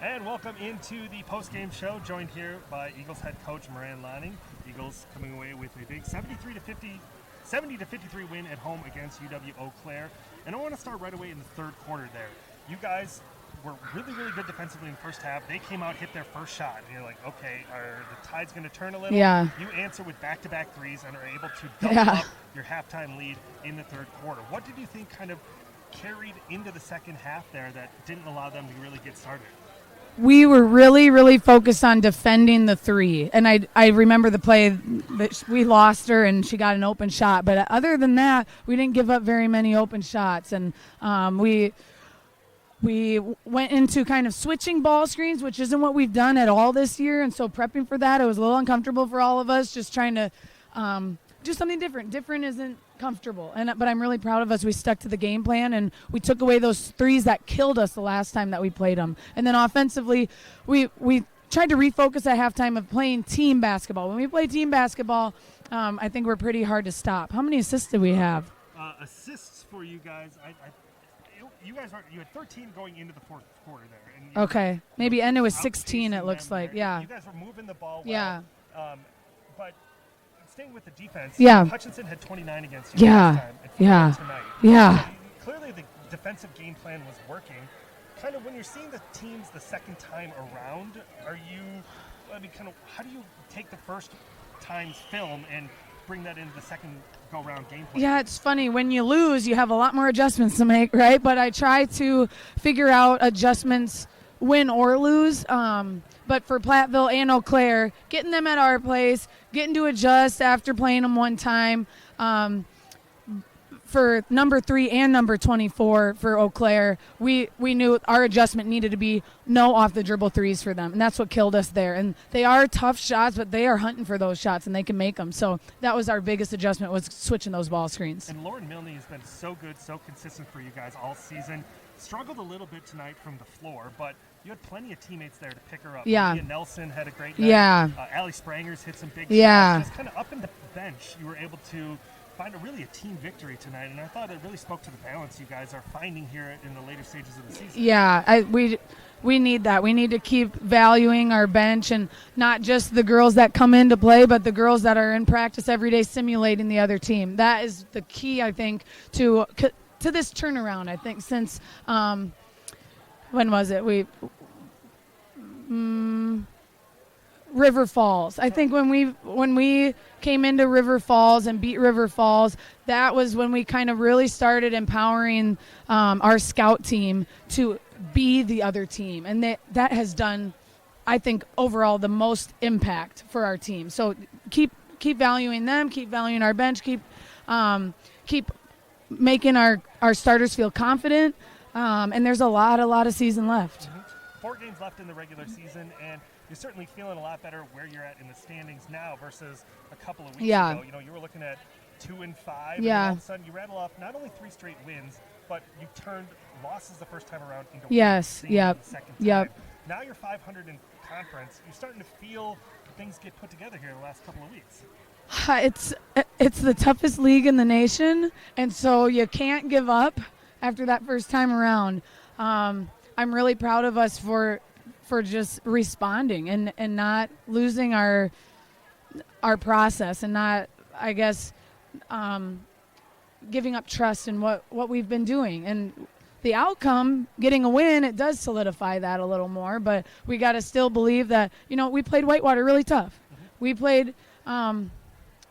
And welcome into the post-game show, joined here by Eagles head coach Moran Lonning. Eagles coming away with a big 70-53 win at home against UW Eau Claire. And I want to start right away in the third quarter there. You guys were really, really good defensively in the first half. They came out, hit their first shot, and you're like, okay, are the tide's going to turn a little? Yeah. You answer with back-to-back threes and are able to double up your halftime lead in the third quarter. What did you think kind of carried into the second half there that didn't allow them to really get started? We were really, really focused on defending the three. And I remember the play that we lost her and she got an open shot. But other than that, we didn't give up very many open shots. And we went into kind of switching ball screens, which isn't what we've done at all this year. And so prepping for that, it was a little uncomfortable for all of us, just trying to do something different. Different isn't comfortable, but I'm really proud of us. We stuck to the game plan, and we took away those threes that killed us the last time that we played them. And then offensively, we tried to refocus at halftime of playing team basketball. When we play team basketball, I think we're pretty hard to stop. How many assists did we have? Assists for you guys, you had 13 going into the fourth quarter there. And okay, maybe end it was 16. It looks like, yeah. You guys were moving the ball well. Yeah. But staying with the defense, Hutchinson had 29 against you last time. And tonight. Yeah. So clearly the defensive game plan was working. Kind of when you're seeing the teams the second time around, how do you take the first time's film and bring that into the second go-round game plan? Yeah, it's funny. When you lose, you have a lot more adjustments to make, right? But I try to figure out adjustments win or lose. But for Platteville and Eau Claire, getting them at our place, getting to adjust after playing them one time. For number 3 and number 24 for Eau Claire, we knew our adjustment needed to be no off-the-dribble threes for them, and that's what killed us there. And they are tough shots, but they are hunting for those shots, and they can make them. So that was our biggest adjustment, was switching those ball screens. And Lauren Milne has been so good, so consistent for you guys all season. Struggled a little bit tonight from the floor, but you had plenty of teammates there to pick her up. Yeah. Leah Nelson had a great night. Yeah. Allie Sprangers hit some big shots. Just kind of up in the bench, you were able to find a team victory tonight, and I thought it really spoke to the balance you guys are finding here in the later stages of the season. Yeah, we need that. We need to keep valuing our bench, and not just the girls that come in to play, but the girls that are in practice every day simulating the other team. That is the key, I think, to this turnaround. I think since when was it? River Falls. I think when we came into River Falls and beat River Falls, that was when we kind of really started empowering our scout team to be the other team, and that has done, I think, overall the most impact for our team. So keep valuing them, keep valuing our bench, keep making our starters feel confident, and there's a lot of season left. 4 games left in the regular season, and you're certainly feeling a lot better where you're at in the standings now versus a couple of weeks ago. You were looking at 2 and 5, and all of a sudden you rattle off not only 3 straight wins, but you turned losses the first time around into wins the second time. Now you're 500 in conference. You're starting to feel things get put together here in the last couple of weeks. It's the toughest league in the nation, and so you can't give up after that first time around. I'm really proud of us for just responding and not losing our process, and not, I guess, giving up trust in what we've been doing. And the outcome, getting a win, it does solidify that a little more, but we got to still believe that, we played Whitewater really tough. We played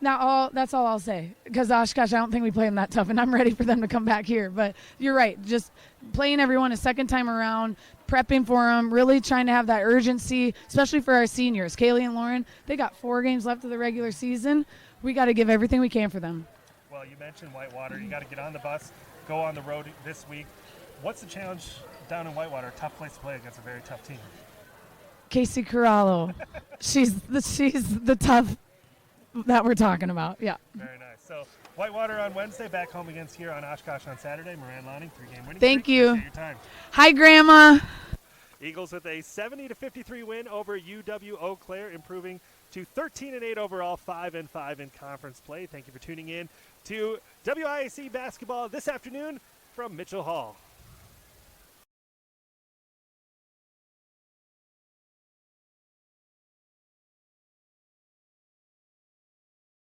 that's all I'll say, because Oshkosh, I don't think we play them that tough, and I'm ready for them to come back here. But you're right, just playing everyone a second time around, prepping for them, really trying to have that urgency, especially for our seniors. Kaylee and Lauren, they got 4 games left of the regular season. We got to give everything we can for them. Well, you mentioned Whitewater. You got to get on the bus, go on the road this week. What's the challenge down in Whitewater? A tough place to play against a very tough team. Casey Corallo. she's the tough that we're talking about. Yeah. Very nice. So Whitewater on Wednesday, back home against here on Oshkosh on Saturday. Moran Lonning, 3-game winning. Thank you. Appreciate your time. Hi, Grandma. Eagles with a 70-53 win over UW Eau Claire, improving to 13-8 overall, 5-5 in conference play. Thank you for tuning in to WIAC basketball this afternoon from Mitchell Hall.